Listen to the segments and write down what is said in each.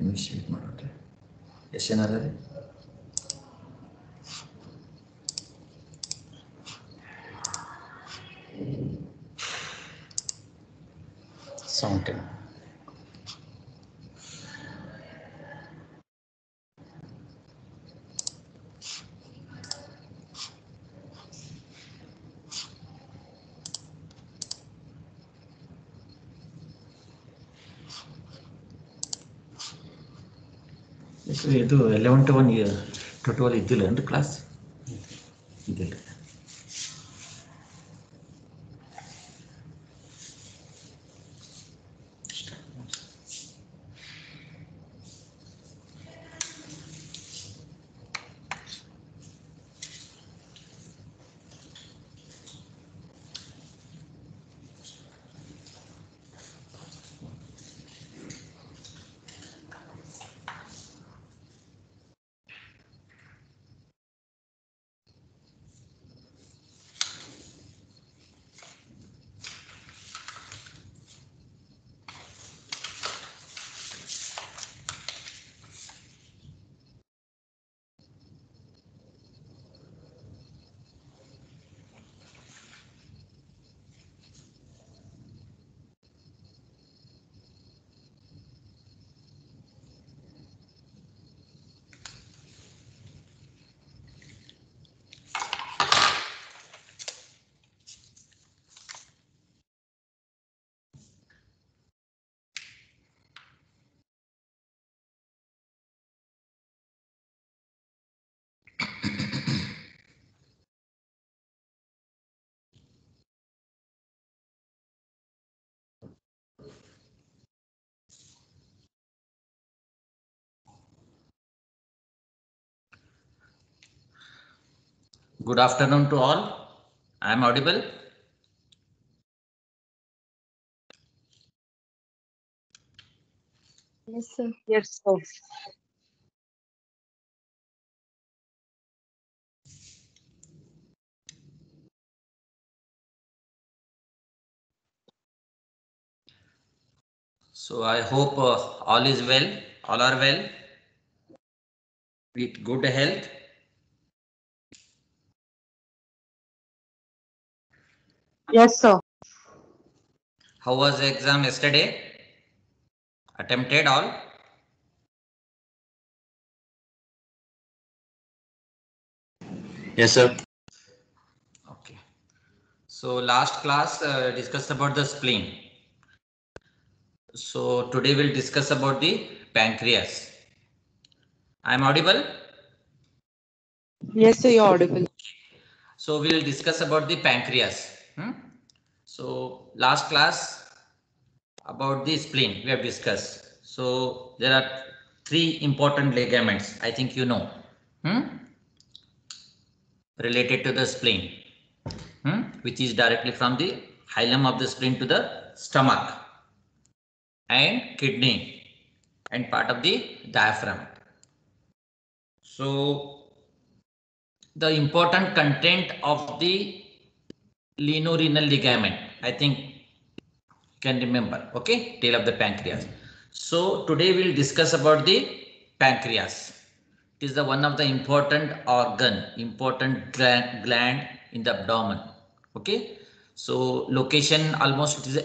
Initiate ಮಾಡೋಕ್ಕೆ ಎಷ್ಟು ಜನ ಅದಾರೆ? ಸೌಂಡ್ ಇದು 11 to 1 to 12 ಇದ್ದಿಲ್ಲ ಅಂದ್ರೆ ಕ್ಲಾಸ್ ಇದಿಲ್ಲ. Good afternoon to all. I am audible. Yes, sir. Yes, sir. So I hope all is well, all are well, with good health. Yes, sir. How was the exam yesterday? Attempted all? Yes, sir. Okay. So last class discussed about the spleen. So today we'll discuss about the pancreas. I am audible? Yes, sir, you're audible. So we'll discuss about the pancreas. So last class about the spleen we have discussed. So there are three important ligaments, I think you know, related to the spleen, which is directly from the hilum of the spleen to the stomach and kidney and part of the diaphragm. So the important content of the lienorenal ligament, I think you can remember, okay, tail of the pancreas. So today we'll discuss about the pancreas. It is the one of the important organ, important gland in the abdomen, okay. So location almost it is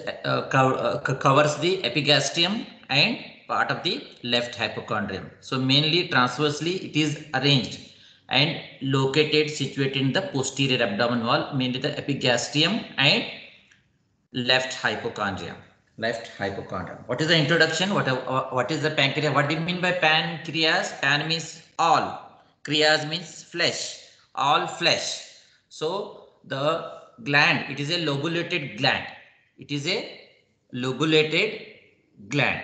covers the epigastrium and part of the left hypochondrium. So mainly transversely it is arranged and located, situated in the posterior abdomen wall, mainly the epigastrium and left hypochondrium. Left hypochondrium. What is the introduction? What is the pancreas? What do you mean by pancreas? Pan means all. Krias means flesh. All flesh. So the gland, it is a lobulated gland. It is a lobulated gland.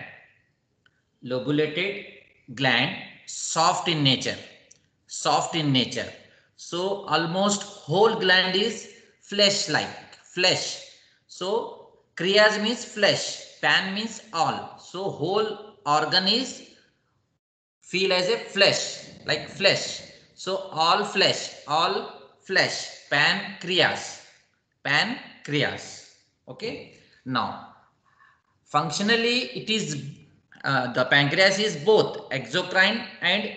Lobulated gland, soft in nature. Soft in nature. So almost whole gland is flesh-like. Flesh. So krias means flesh. Pan means all. So whole organ is feel as a flesh, like flesh. So all flesh, pancreas. Pancreas. Okay. Now functionally it is the pancreas is both exocrine and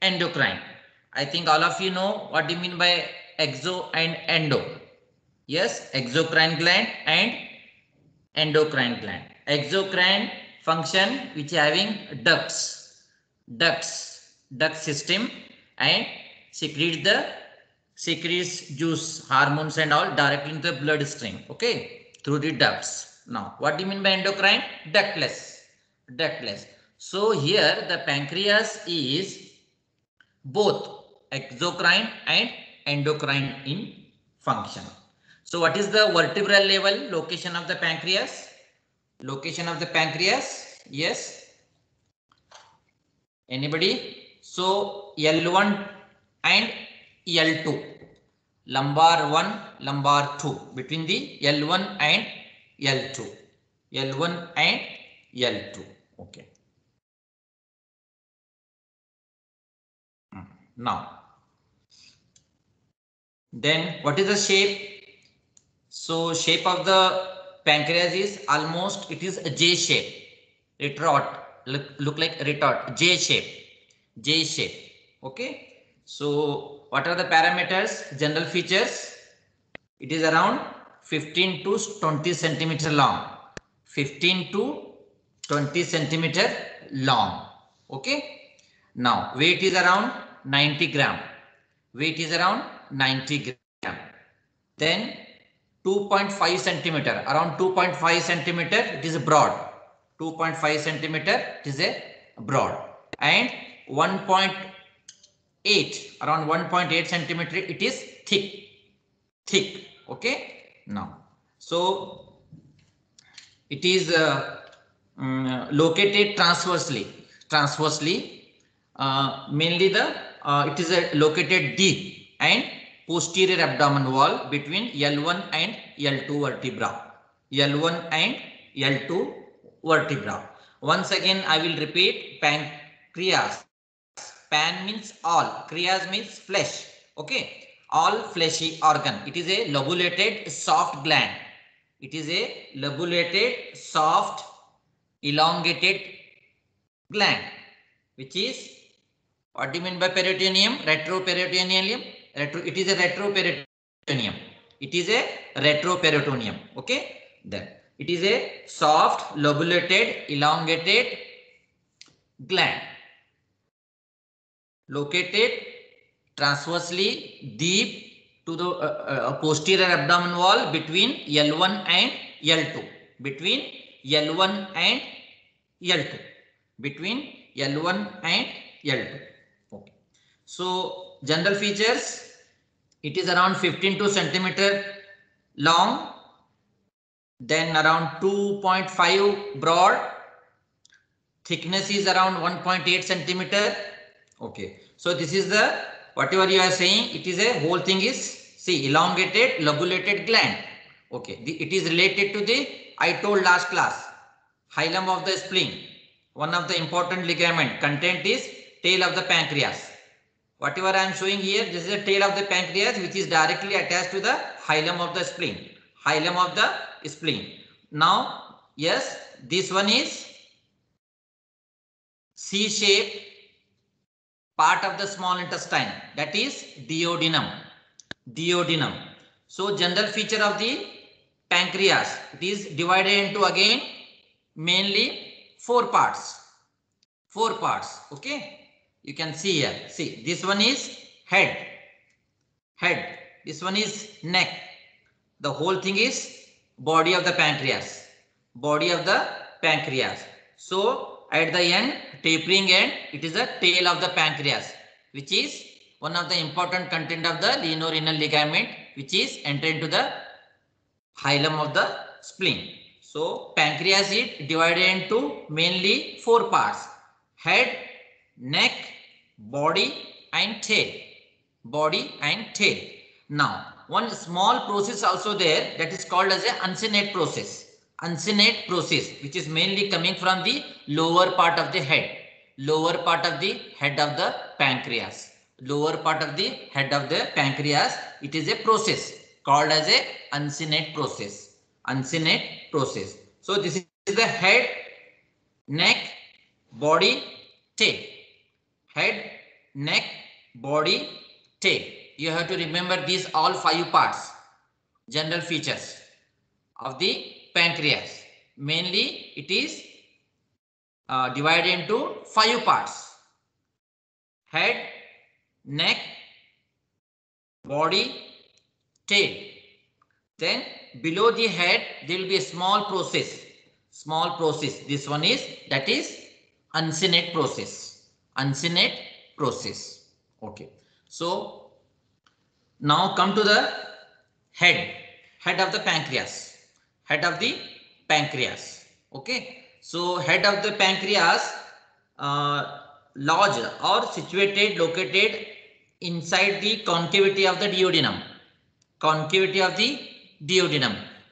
endocrine. I think all of you know what do you mean by exo and endo. Yes, exocrine gland and endocrine gland. Exocrine function which having duct system and secretes juice, hormones and all directly into the bloodstream. Okay, through the ducts. Now, what do you mean by endocrine? Ductless. So here the pancreas is both exocrine and endocrine in function. So what is the vertebral level location of the pancreas? Yes. Anybody? So L1 and L2. Lumbar 1, lumbar 2. Between the L1 and L2. L1 and L2. Okay. Now, then what is the shape? So shape of the pancreas is almost, it is a J shape. Retort, look like retort, J shape. Okay. So what are the parameters? General features. It is around 15 to 20 centimeter long. 15 to 20 centimeter long. Okay. Now weight is around 90 gram. Then 2.5 centimeter, around 2.5 centimeter, it is broad. 2.5 centimeter, it is a broad. And 1.8, around 1.8 centimeter, it is thick. Okay. Now, so it is located transversely. Mainly it is located deep and posterior abdomen wall between L1 and L2 vertebra. Once again, I will repeat: pancreas. Pan means all, krias means flesh. Okay, all fleshy organ. It is a lobulated soft gland. Elongated gland, which is, what do you mean by peritoneum? Retroperitoneum. It is a retroperitoneum. Okay. Then it is a soft, lobulated, elongated gland located transversely deep to the posterior abdomen wall between L1 and L2. Between L1 and L2. Okay. So general features, it is around 15 to centimeter long, then around 2.5 broad, thickness is around 1.8 centimeter. Okay. So this is the, whatever you are saying, it is a whole thing is, see, elongated lobulated gland. Okay. It is related to the, I told last class, hilum of the spleen. One of the important ligament content is tail of the pancreas. Whatever I am showing here, this is the tail of the pancreas which is directly attached to the hilum of the spleen. Now, yes, this one is C-shaped part of the small intestine, that is duodenum. So general feature of the pancreas, it is divided into again mainly four parts. Okay. You can see here. See, this one is head. This one is neck. The whole thing is body of the pancreas. So at the end, tapering end, it is the tail of the pancreas, which is one of the important content of the lienorenal ligament, which is enter into the hilum of the spleen. So pancreas is divided into mainly four parts: head, neck, body and tail. Now, one small process also there, that is called as a uncinate process, which is mainly coming from the lower part of the head, of the pancreas. It is a process called as a uncinate process. So this is the head, neck, body, tail. Head, neck, body, tail. You have to remember these all 5 parts, general features of the pancreas. Mainly it is divided into 5 parts: head, neck, body, tail. Then below the head there will be a small process. This one is, that is uncinate process. Okay. So now come to the head of the pancreas. Okay. So head of the pancreas lodged or located inside the concavity of the duodenum.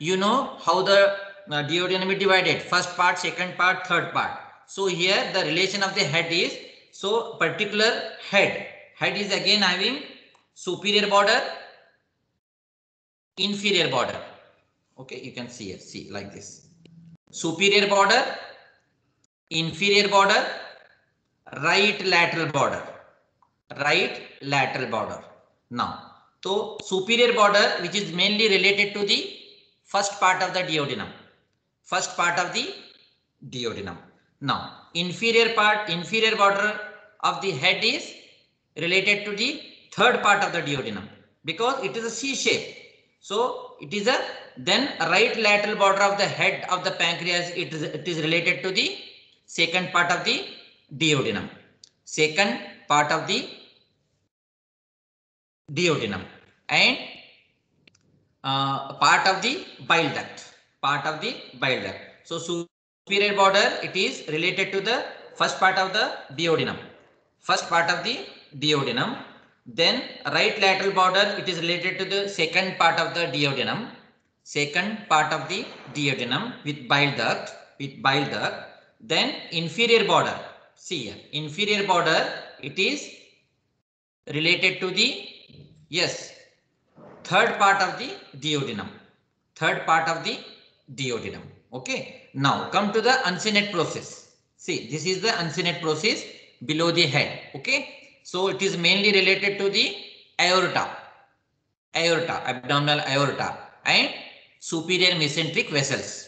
You know how the duodenum is divided: first part, second part, third part. So here the relation of the head is, so particular head is again having superior border, inferior border. Okay, you can see here, see like this: superior border, inferior border, right lateral border. Now, so superior border, which is mainly related to the first part of the duodenum. Now, inferior border of the head is related to the third part of the duodenum, because it is a C shape. So it is a right lateral border of the head of the pancreas. It is related to the second part of the duodenum. And part of the bile duct. So superior border, it is related to the first part of the duodenum. Then right lateral border, it is related to the second part of the duodenum. With bile duct. Then inferior border. See here, inferior border, it is related to the, yes, third part of the duodenum. Okay. Now come to the uncinate process. See, this is the uncinate process below the head. Okay. So it is mainly related to the aorta, abdominal aorta, and superior mesenteric vessels.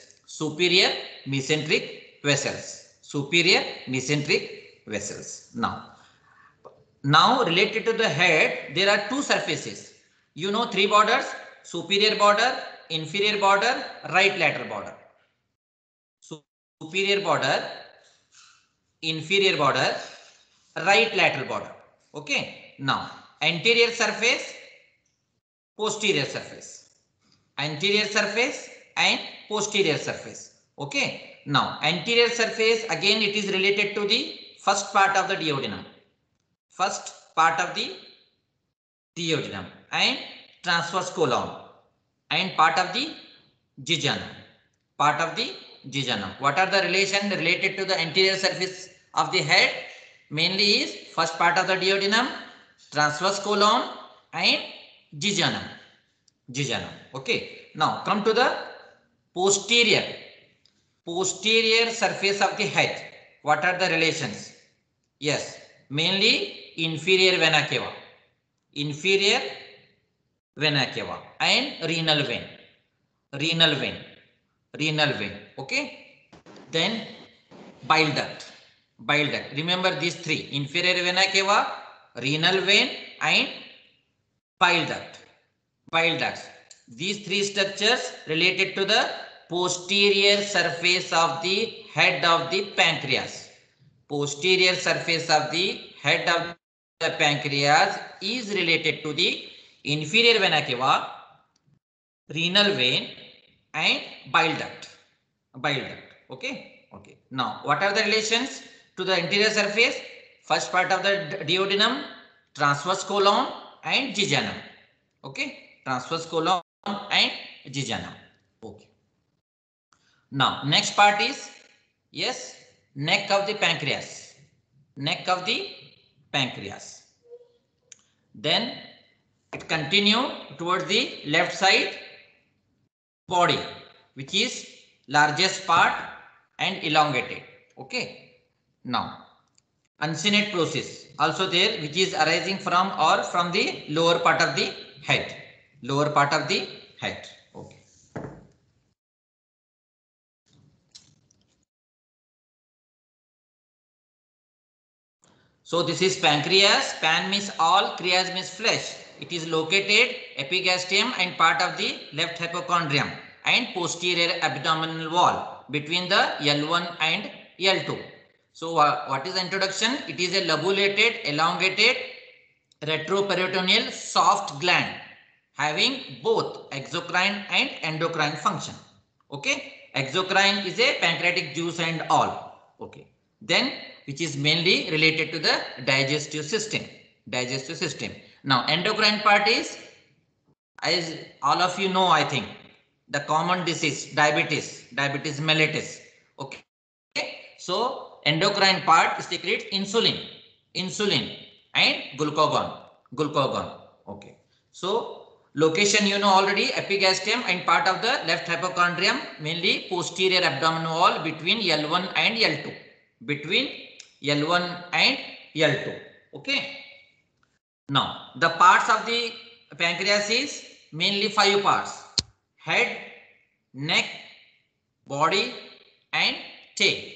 Now related to the head, there are 2 surfaces. You know 3 borders: superior border, inferior border, right lateral border. Superior border, inferior border, right lateral border. Okay. Now anterior surface, posterior surface. Anterior surface and posterior surface. Okay. Now anterior surface, again it is related to the first part of the duodenum. And transverse colon and part of the jejunum. What are the relation related to the anterior surface of the head? Mainly is first part of the duodenum, transverse colon, and jejunum. Okay. Now come to the posterior surface of the head. What are the relations? Yes, mainly inferior vena cava and renal vein. Okay. Then bile duct. Remember these 3: inferior vena cava, renal vein, and bile ducts. These 3 structures related to the posterior surface of the head of the pancreas. Posterior surface of the head of the pancreas is related to the inferior vena cava, renal vein, and bile duct. Okay. Now what are the relations to the anterior surface? First part of the duodenum, transverse colon, and jejunum. Okay. Okay. Now next part is, yes, neck of the pancreas. Then it continue towards the left side, body, which is largest part and elongated. Okay. Now, uncinate process also there, which is arising from or from the lower part of the head. Lower part of the head. Okay. So this is pancreas. Pan means all, krias means flesh. It is located epigastrium and part of the left hypochondrium and posterior abdominal wall between the L1 and L2. So what is the introduction? It is a lobulated, elongated, retroperitoneal soft gland having both exocrine and endocrine function. Okay, exocrine is a pancreatic juice and all. Okay, then which is mainly related to the digestive system. Digestive system. Now endocrine part is, as all of you know, I think, the common disease, diabetes mellitus. Okay, so endocrine part secretes insulin and glucagon. Okay, so location you know already, epigastrium and part of the left hypochondrium, mainly posterior abdominal wall between L1 and L2. Between L1 and L2. Okay. Now the parts of the pancreas is mainly 5 parts: head, neck, body and tail.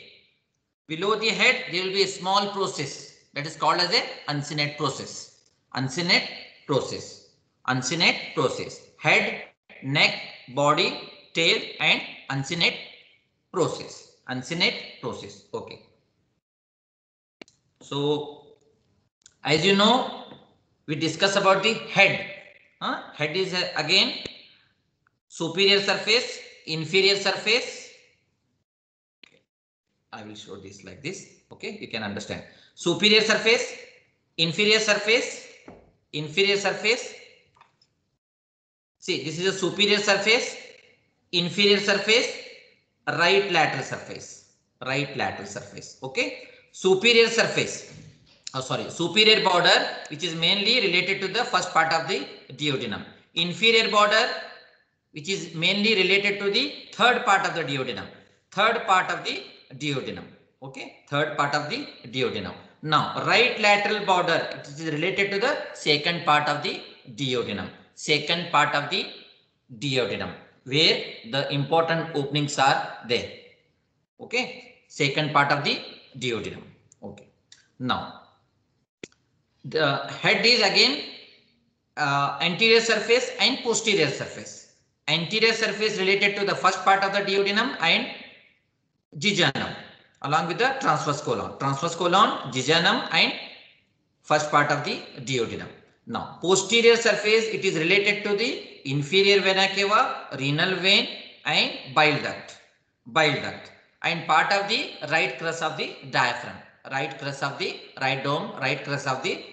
Below the head there will be a small process that is called as a uncinate process. Uncinate process. Uncinate process. Head, neck, body, tail and uncinate process. Uncinate process. Okay. So as you know, we discuss about the head. Head is again superior surface, inferior surface. I will show this like this. Okay, you can understand. Superior surface, inferior surface, inferior surface. See, this is a superior surface, inferior surface, right lateral surface. Right lateral surface. Okay, superior surface. Superior border, which is mainly related to the first part of the duodenum. Inferior border, which is mainly related to the third part of the duodenum. Third part of the duodenum. Okay, third part of the duodenum. Now, right lateral border, it is related to the second part of the duodenum. Second part of the duodenum, where the important openings are there. Okay, second part of the duodenum. Okay, now the head is again anterior surface and posterior surface. Anterior surface related to the first part of the duodenum and jejunum, along with the transverse colon. Transverse colon, jejunum and first part of the duodenum. Now posterior surface, it is related to the inferior vena cava, renal vein and bile duct. Bile duct and part of the right crus of the diaphragm. Right crus of the right dome, right crus of the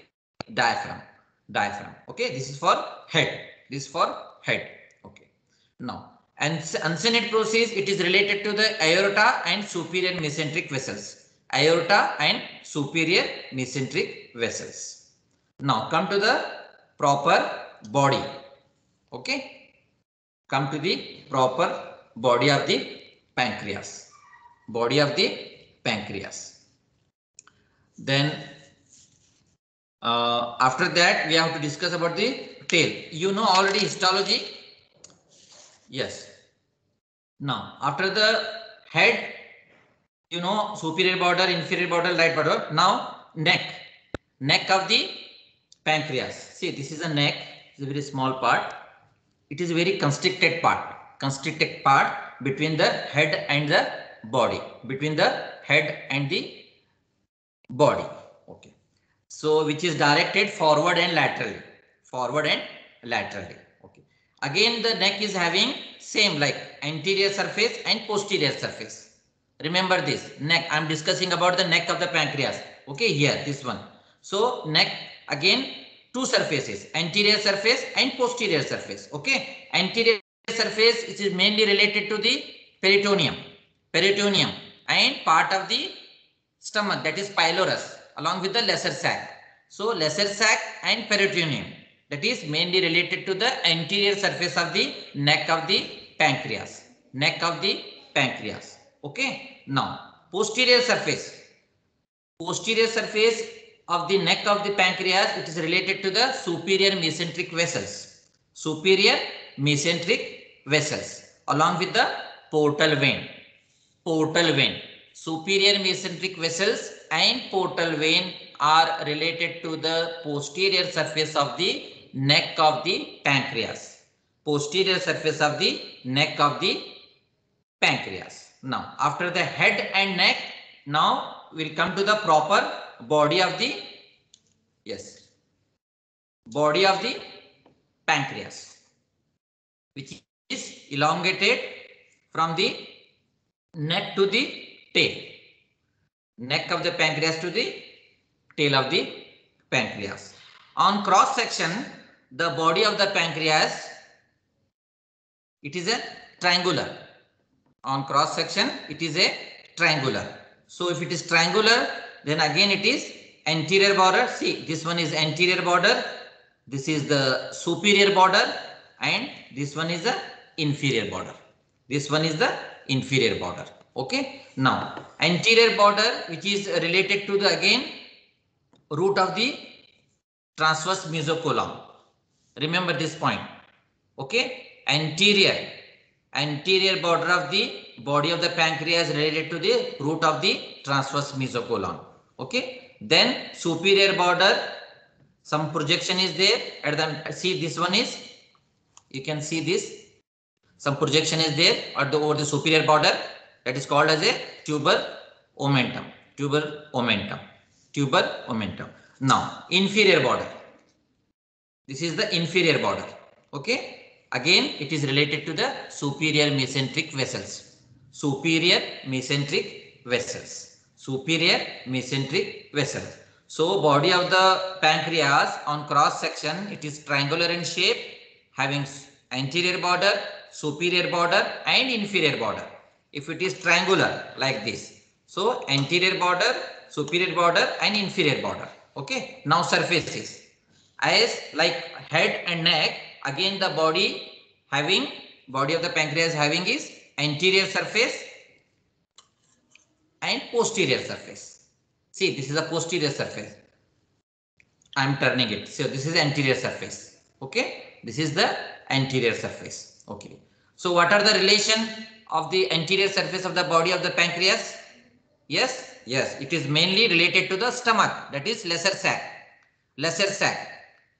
diaphragm. Okay, this is for head. This is for head. Okay. Now, and uncinate process, it is related to the aorta and superior mesenteric vessels. Aorta and superior mesenteric vessels. Now come to the proper body. Okay. Come to the proper body of the pancreas. Body of the pancreas. Then after that we have to discuss about the tail. You know already histology. Yes. Now after the head, you know superior border, inferior border, right border. Now neck. Neck of the pancreas. See, this is a neck. It's a very small part. It is a very constricted part. Constricted part between the head and the body. Between the head and the body. Okay. So which is directed forward and laterally. Forward and laterally. Okay. Again the neck is having same like anterior surface and posterior surface. Remember this neck. I am discussing about the neck of the pancreas. Okay, here this one. So neck again two surfaces, anterior surface and posterior surface. Okay, anterior surface it is mainly related to the peritoneum and part of the stomach, that is pylorus, along with the lesser sac. So lesser sac and peritoneum, that is mainly related to the anterior surface of the neck of the pancreas. Neck of the pancreas. Okay. Now posterior surface. posterior surface of the neck of the pancreas, it is related to the superior mesenteric vessels. Superior mesenteric vessels along with the portal vein. Portal vein. Superior mesenteric vessels and portal vein are related to the posterior surface of the neck of the pancreas. Posterior surface of the neck of the pancreas. Now, after the head and neck, now we'll come to the proper body of the, yes, body of the pancreas, which is elongated from the neck to the tail. Neck of the pancreas to the tail of the pancreas. On cross section, the body of the pancreas, it is a triangular. On cross section, it is a triangular. So if it is triangular, then again it is anterior border. See, this one is anterior border, this is the superior border, and this one is the inferior border. This one is the inferior border. Okay. Now, anterior border, which is related to the again root of the transverse mesocolon. Remember this point. Okay. Anterior border of the body of the pancreas related to the root of the transverse mesocolon. Okay. Then superior border, some projection is there at the, see this one is, you can see this, some projection is there at the over the superior border, that is called as a tuber omentum. Tuber omentum. Tuber omentum. Now, inferior border. This is the inferior border. Okay. Again, it is related to the superior mesenteric vessels. Superior mesenteric vessels. Superior mesenteric vessels. So, body of the pancreas on cross section, it is triangular in shape, having anterior border, superior border, and inferior border. If it is triangular like this, so anterior border, superior border, and inferior border. Okay. Now, surfaces. As like head and neck, again the body of the pancreas having is anterior surface and posterior surface. See, this is a posterior surface. I am turning it. So this is anterior surface. Okay. This is the anterior surface. Okay. So what are the relation of the anterior surface of the body of the pancreas? Yes. Yes. It is mainly related to the stomach, that is lesser sac. Lesser sac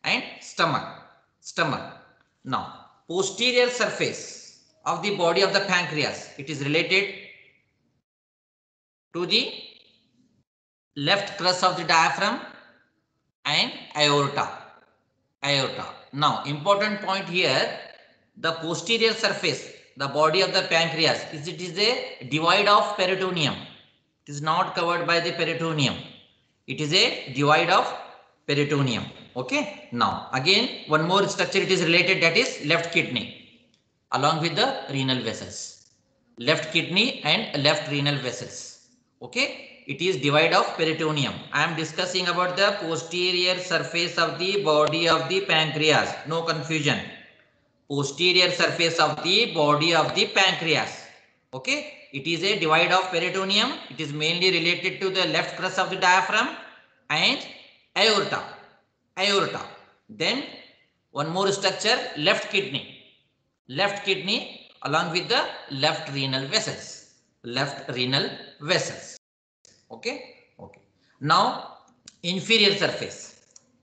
and stomach. Now, posterior surface of the body of the pancreas, it is related to the left crus of the diaphragm and aorta. Now, important point here, the posterior surface, the body of the pancreas, it is a divide of peritoneum. It is not covered by the peritoneum. It is a divide of peritoneum. Okay. Now, again, one more structure it is related, that is left kidney along with the renal vessels. Left kidney and left renal vessels. Okay. It is divide of peritoneum. I am discussing about the posterior surface of the body of the pancreas. No confusion. Posterior surface of the body of the pancreas. Okay. It is a divide of peritoneum. It is mainly related to the left crus of the diaphragm and aorta. Then one more structure, left kidney along with the left renal vessels. Okay. Now, inferior surface.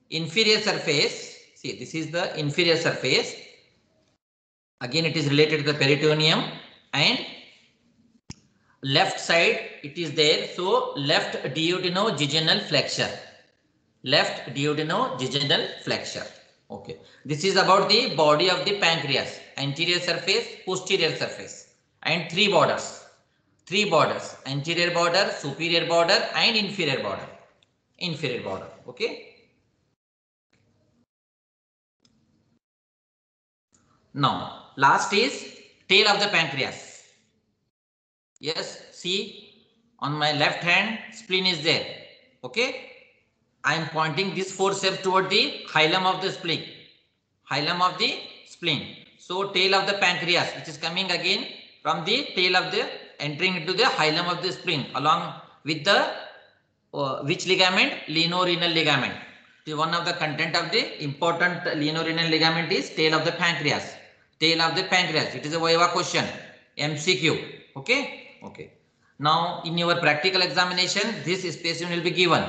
See, this is the inferior surface. Again, it is related to the peritoneum and left side it is there. So, left duodenojejunal flexure. Okay. This is about the body of the pancreas. Anterior surface, posterior surface, and three borders. Anterior border, superior border, and inferior border. Okay. Now, last is tail of the pancreas. Yes, see, on my left hand, spleen is there. Okay. I am pointing this forceps toward the hilum of the spleen. So, tail of the pancreas, which is coming again from the tail of the, entering into the hilum of the spleen along with the which ligament? Lienorenal ligament. One of the content of the important lienorenal ligament is tail of the pancreas. Tail of the pancreas. It is a Viva question. MCQ. Okay. Okay. Now in your practical examination, this specimen will be given.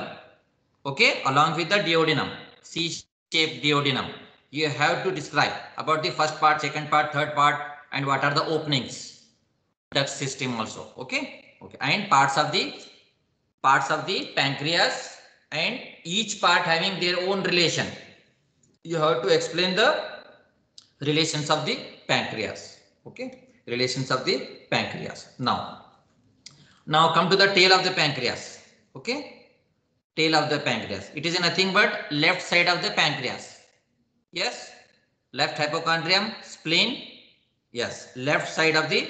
Okay, along with the duodenum, C-shaped duodenum. You have to describe about the first part, second part, third part, and what are the openings. Duct system also. Okay. Okay. And parts of the pancreas, and each part having their own relation. You have to explain the relations of the pancreas. Okay, relations of the pancreas. Now come to the tail of the pancreas. Okay, tail of the pancreas. It is nothing but left side of the pancreas. Yes, left hypochondrium, spleen. Yes, left side of the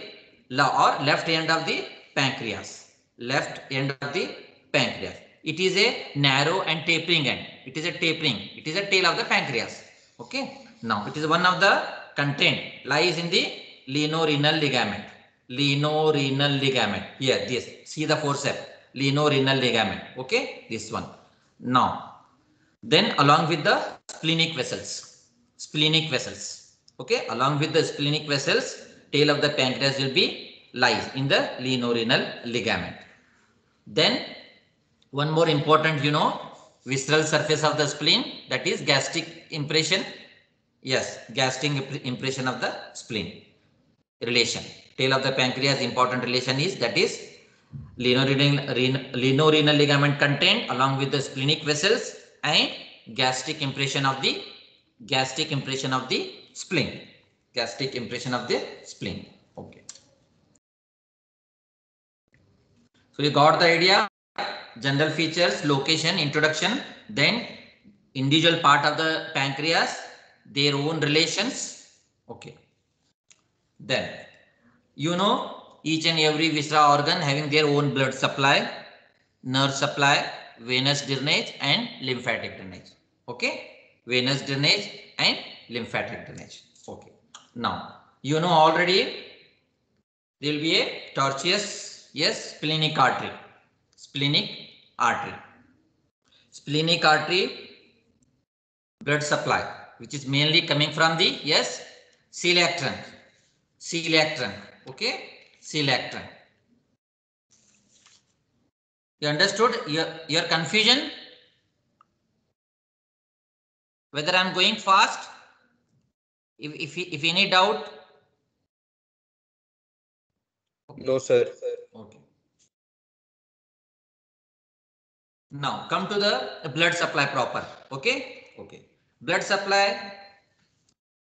or left end of the pancreas. Left end of the pancreas. It is a narrow and tapering end. It is a tapering. It is a tail of the pancreas. Okay. Now it is one of the content lies in the lienorenal ligament. Lienorenal ligament. Here, this. See the forceps. Lienorenal ligament. Okay. This one. Now, then along with the splenic vessels. Splenic vessels. Okay. Along with the splenic vessels, tail of the pancreas will be lies in the lienorenal ligament. Then one more important, visceral surface of the spleen, that is gastric impression. Yes, gastric impression of the spleen. Relation. Tail of the pancreas important relation is that is lienorenal ligament content along with the splenic vessels and gastric impression of the spleen. Gastric impression of the spleen. Okay. So you got the idea. General features, location, introduction, then individual part of the pancreas, their own relations. Okay. Then each and every viscera organ having their own blood supply, nerve supply, venous drainage and lymphatic drainage. Okay. Venous drainage and lymphatic drainage. Okay. Now already there will be a tortuous, yes, splenic artery. Splenic artery. Splenic artery blood supply, which is mainly coming from the, yes, celiac trunk. Celiac trunk. Okay. Celiac trunk. You understood your confusion? Whether I am going fast? If any doubt? Okay. No, sir. Okay. Now come to the blood supply proper. Okay. Okay. Blood supply,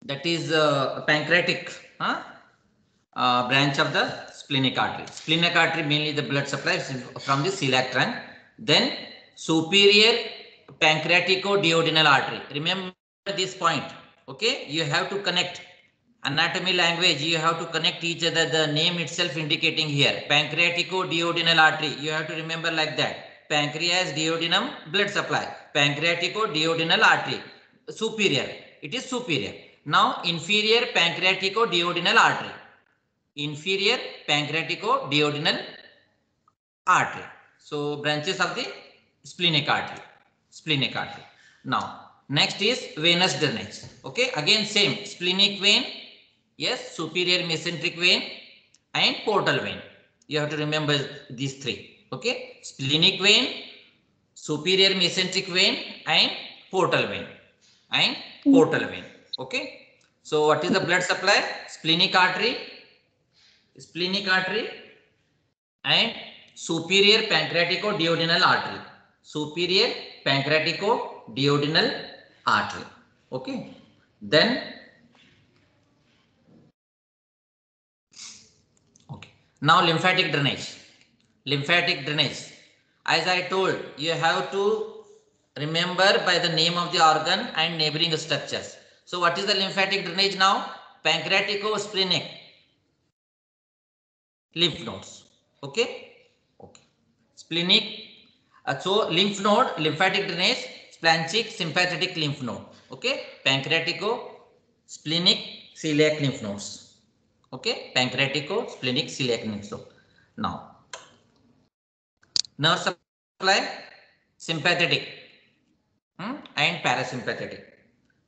that is pancreatic branch of the splenic artery. Splenic artery mainly the blood supply from the celiac trunk. Then superior pancreatico-duodenal artery. Remember this point. Okay. You have to connect anatomy language. You have to connect each other. The name itself indicating here. Pancreatico-duodenal artery. You have to remember like that. Pancreas, duodenum, blood supply. Pancreatico-duodenal artery. Superior. It is superior. Now inferior pancreatico-duodenal artery. Inferior pancreatico-duodenal artery. So branches of the splenic artery. Splenic artery. Now next is venous drainage. Okay. Again same. Splenic vein. Yes. Superior mesenteric vein and portal vein. You have to remember these three. Okay. Splenic vein, superior mesenteric vein and portal vein. Okay. So what is the blood supply? Splenic artery and superior pancreatico-duodenal artery. Superior pancreatico-duodenal artery. Okay. Then okay. Now lymphatic drainage. Lymphatic drainage. As I told, you have to remember by the name of the organ and neighboring structures. So what is the lymphatic drainage now? Pancreatico-splenic lymph nodes. Okay. Okay. Splenic. So lymph node, lymphatic drainage, splanchnic, sympathetic lymph node. Okay. Pancreatico-splenic celiac lymph nodes. Okay. Pancreatico-splenic celiac lymph node. Now nerve supply, sympathetic and parasympathetic.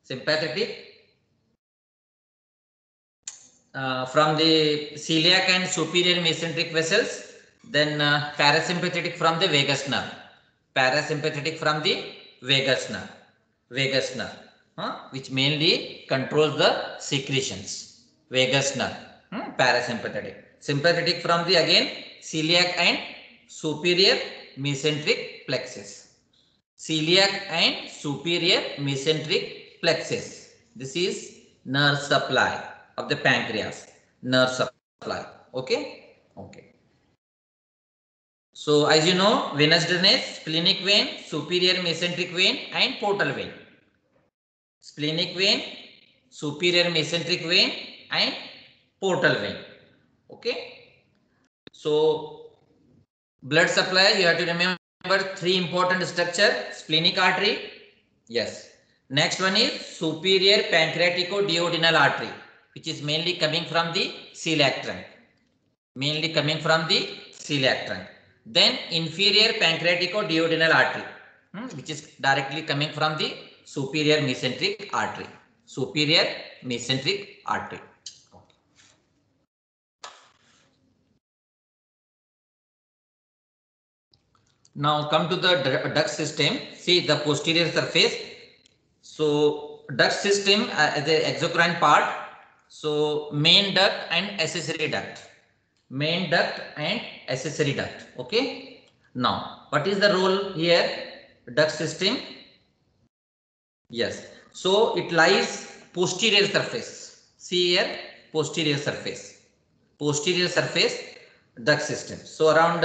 Sympathetic from the celiac and superior mesenteric vessels, then parasympathetic from the vagus nerve. Parasympathetic from the vagus nerve, which mainly controls the secretions. Vagus nerve, parasympathetic. Sympathetic from the again celiac and superior mesenteric plexus. Celiac and superior mesenteric plexus. This is nerve supply of the pancreas. Nerve supply. Okay. Okay. So as you know, venous drainage, splenic vein, superior mesenteric vein, and portal vein. Splenic vein, superior mesenteric vein, and portal vein. Okay. So blood supply, you have to remember three important structure: splenic artery. Yes. Next one is superior pancreatico-duodenal artery, which is mainly coming from the celiac trunk. Mainly coming from the celiac trunk. Then inferior pancreatico-duodenal artery, which is directly coming from the superior mesenteric artery. Superior mesenteric artery. Now come to the duct system. See the posterior surface. So duct system as the exocrine part. So main duct and accessory duct. Main duct and accessory duct. Okay. Now what is the role here? Duct system. Yes. So it lies posterior surface. See here posterior surface. Posterior surface duct system. So around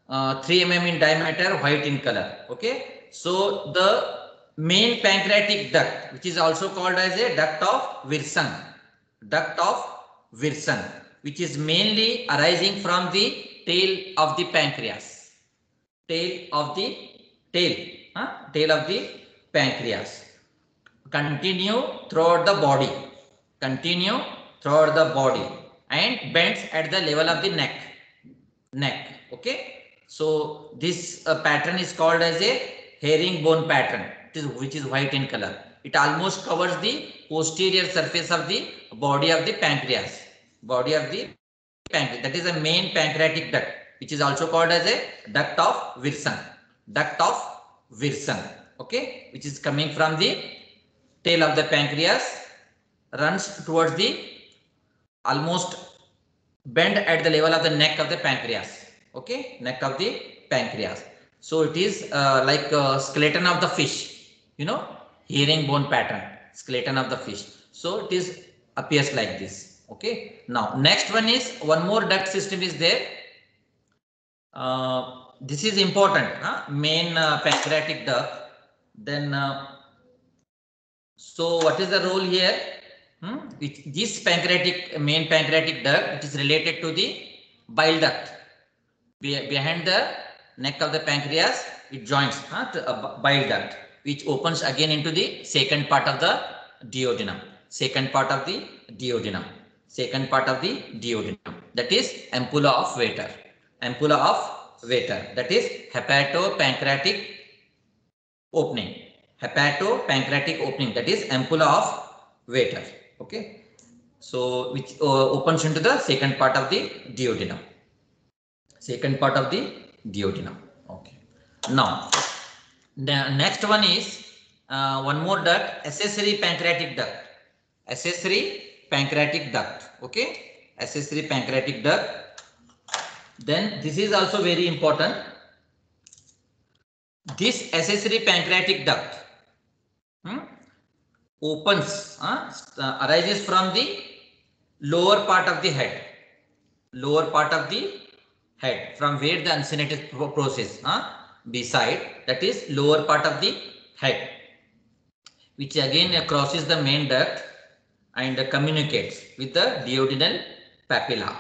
3 mm in diameter, white in color. Okay. So the main pancreatic duct, which is also called as a duct of Wirsung. Duct of Wirsung, which is mainly arising from the tail of the pancreas. Tail of the pancreas. Continue throughout the body. Continue throughout the body and bends at the level of the neck. Okay. So this pattern is called as a herringbone pattern, which is white in color. It almost covers the posterior surface of the body of the pancreas. Body of the pancreas. That is a main pancreatic duct, which is also called as a duct of Wirsung. Duct of Wirsung. Okay, which is coming from the tail of the pancreas, runs towards the almost bend at the level of the neck of the pancreas. Okay, neck of the pancreas. So it is like skeleton of the fish, you know, herringbone pattern, skeleton of the fish. So it is appears like this. Okay. Now next one is one more duct system is there. This is important. Main pancreatic duct. Then so what is the role here? This main pancreatic duct, it is related to the bile duct. Behind the neck of the pancreas, it joins to a bile duct, which opens again into the second part of the duodenum. Second part of the duodenum. Second part of the duodenum. That is ampulla of Vater. Ampulla of Vater. That is hepatopancreatic opening. Hepatopancreatic opening. That is ampulla of Vater. Okay. So which opens into the second part of the duodenum. Second part of the duodenum. Okay. Now the next one is one more duct, accessory pancreatic duct. Accessory pancreatic duct. Okay. Accessory pancreatic duct. Then this is also very important. This accessory pancreatic duct opens, arises from the lower part of the head. Lower part of the head, from where the uncinate process beside, that is lower part of the head, which again crosses the main duct and communicates with the duodenal papilla.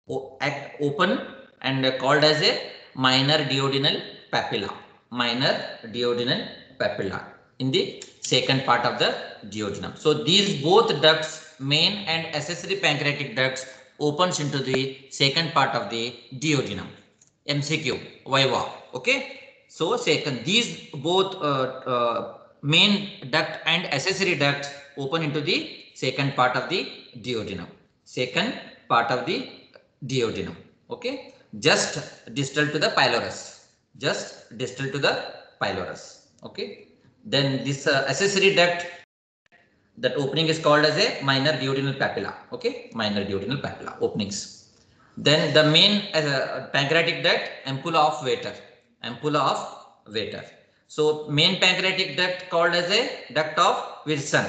Open and called as a minor duodenal papilla. Minor duodenal papilla in the second part of the duodenum. So these both ducts, main and accessory pancreatic ducts, opens into the second part of the duodenum. MCQ, Viva. Okay. So second, these both main duct and accessory ducts open into the second part of the duodenum. Second part of the duodenum. Okay, just distal to the pylorus. Just distal to the pylorus. Okay. Then this accessory duct, that opening is called as a minor duodenal papilla. Okay, minor duodenal papilla openings. Then the main pancreatic duct, ampulla of Vater. Ampulla of Vater. So main pancreatic duct called as a duct of Wilson.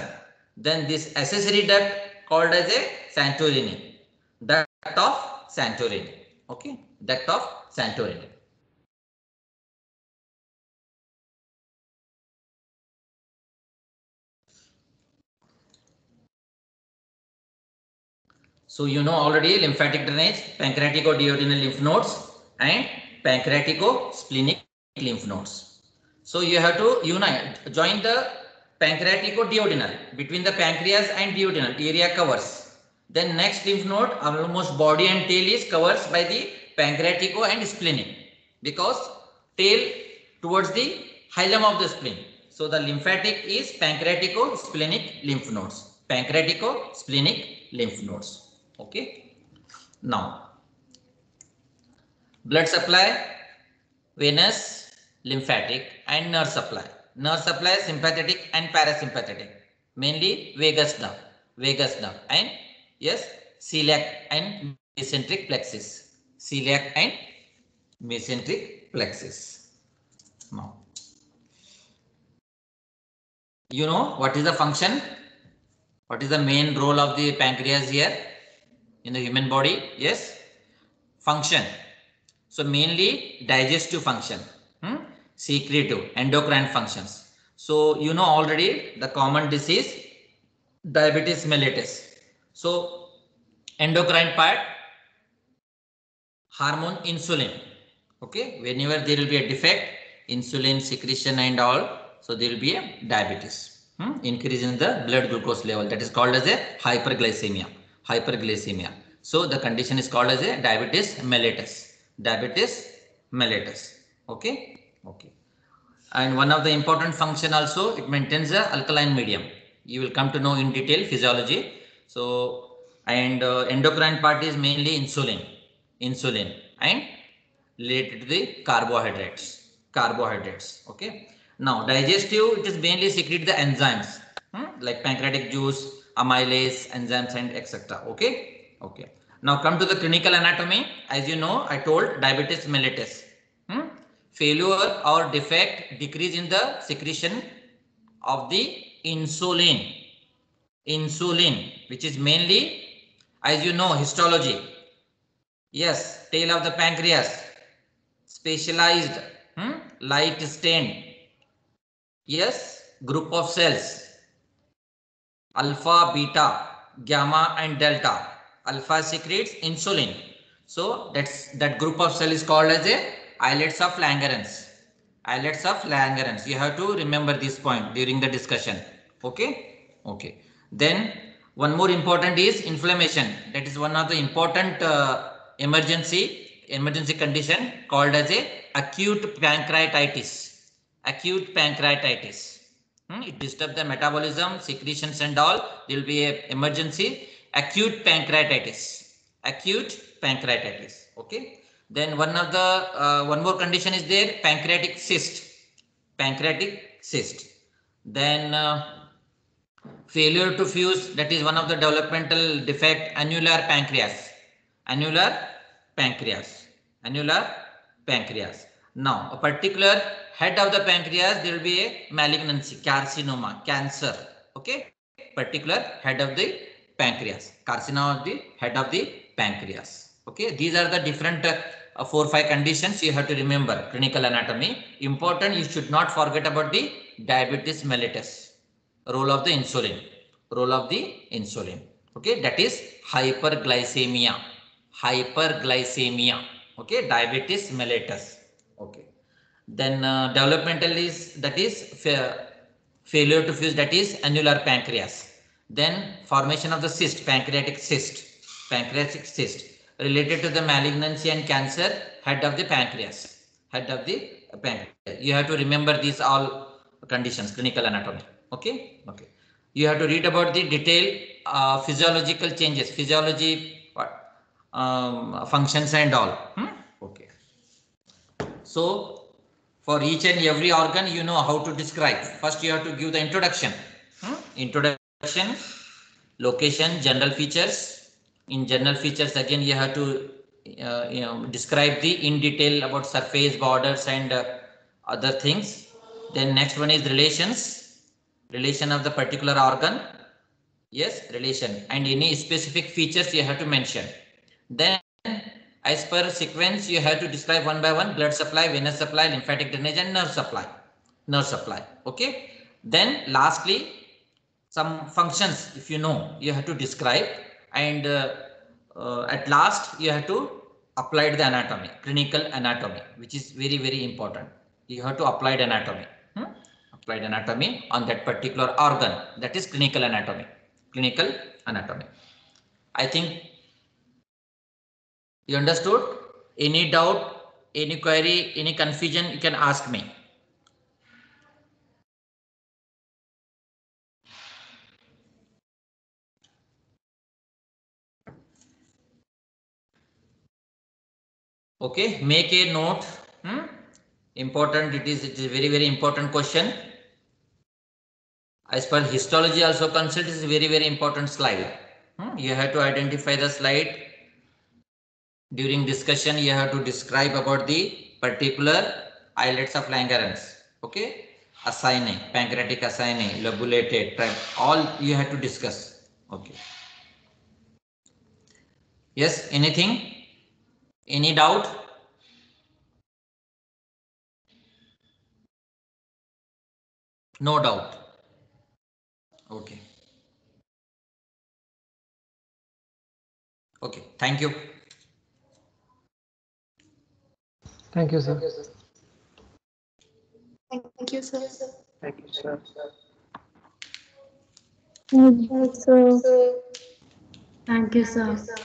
Then this accessory duct called as a Santorini. Duct of Santorini. Okay, duct of Santorini. So you know already lymphatic drainage, pancreatico-duodenal lymph nodes and pancreatico-splenic lymph nodes. So you have to join the pancreatico-duodenal between the pancreas and duodenal area covers. Then next lymph node, almost body and tail is covered by the pancreatico and splenic, because tail towards the hilum of the spleen. So the lymphatic is pancreatico-splenic lymph nodes. Pancreatico-splenic lymph nodes. Okay. Now, blood supply, venous, lymphatic and nerve supply. Nerve supply, sympathetic and parasympathetic. Mainly vagus nerve and yes, celiac and mesenteric plexus. Celiac and mesenteric plexus. Now, you know what is the function? What is the main role of the pancreas here in the human body? Yes, function. So mainly digestive function, secretive, endocrine functions. So you know already the common disease, diabetes mellitus. So endocrine part, hormone insulin. Okay, whenever there will be a defect, insulin secretion and all, so there will be a diabetes. Increase in the blood glucose level, that is called as a hyperglycemia. Hyperglycemia. So the condition is called as a diabetes mellitus. Diabetes mellitus. Okay. Okay. And one of the important function also, it maintains the alkaline medium. You will come to know in detail physiology. So and endocrine part is mainly insulin and related to the carbohydrates. Okay. Now digestive, it is mainly secrete the enzymes like pancreatic juice, amylase, enzymes and etc. Okay. Okay. Now come to the clinical anatomy. As you know, I told diabetes mellitus. Failure or defect, decrease in the secretion of the insulin, which is mainly, as you know, histology. Yes, tail of the pancreas, specialized, light stained. Yes, group of cells, alpha, beta, gamma and delta. Alpha secretes insulin. So that group of cell is called as a islets of Langerhans. Islets of Langerhans. You have to remember this point during the discussion. Okay. Okay. Then one more important is inflammation. That is one of the important emergency condition called as a acute pancreatitis. Acute pancreatitis. It disturbs the metabolism, secretions and all. There will be a emergency acute pancreatitis. Acute pancreatitis. Okay. Then one more condition is there, pancreatic cyst. Pancreatic cyst. Then failure to fuse, that is one of the developmental defect, annular pancreas. Annular pancreas. Now a particular head of the pancreas, there will be a malignancy, carcinoma, cancer. Okay. Particular head of the pancreas, carcinoma of the head of the pancreas. Okay, these are the different 4 or 5 conditions you have to remember. Clinical anatomy important. You should not forget about the diabetes mellitus. Role of the insulin. Okay, that is hyperglycemia. Okay, diabetes mellitus. Okay. Then developmental is, that is failure to fuse, that is annular pancreas. Then formation of the cyst, pancreatic cyst related to the malignancy and cancer, head of the pancreas. pancreas. You have to remember these all conditions, clinical anatomy. Okay. Okay. You have to read about the detailed physiological changes, physiology, what functions and all. Okay. So for each and every organ, you know how to describe. First, you have to give the introduction. Introduction, location, general features. In general features, again, you have to describe the in detail about surface, borders, and other things. Then next one is relations, relation of the particular organ. Yes, relation, and any specific features you have to mention. Then as per sequence, you have to describe one by one: blood supply, venous supply, lymphatic drainage, and nerve supply. Nerve supply. Okay. Then lastly, some functions, if you know, you have to describe, and at last you have to apply the anatomy, clinical anatomy, which is very, very important. You have to apply the anatomy. Applied anatomy on that particular organ, that is clinical anatomy. Clinical anatomy. I think you understood. Any doubt, any query, any confusion, you can ask me. Okay, make a note. Important, it is a very, very important question. As per histology also considered, is a very, very important slide. You have to identify the slide. During discussion, you have to describe about the particular islets of Langerhans. Okay, assigning, pancreatic assigning, lobulated, all you have to discuss. Okay. Yes, anything? Any doubt? No doubt. Okay. Okay, thank you. Thank you, sir. Thank you, sir. Thank you, sir. Thank you, sir. Thank you, sir.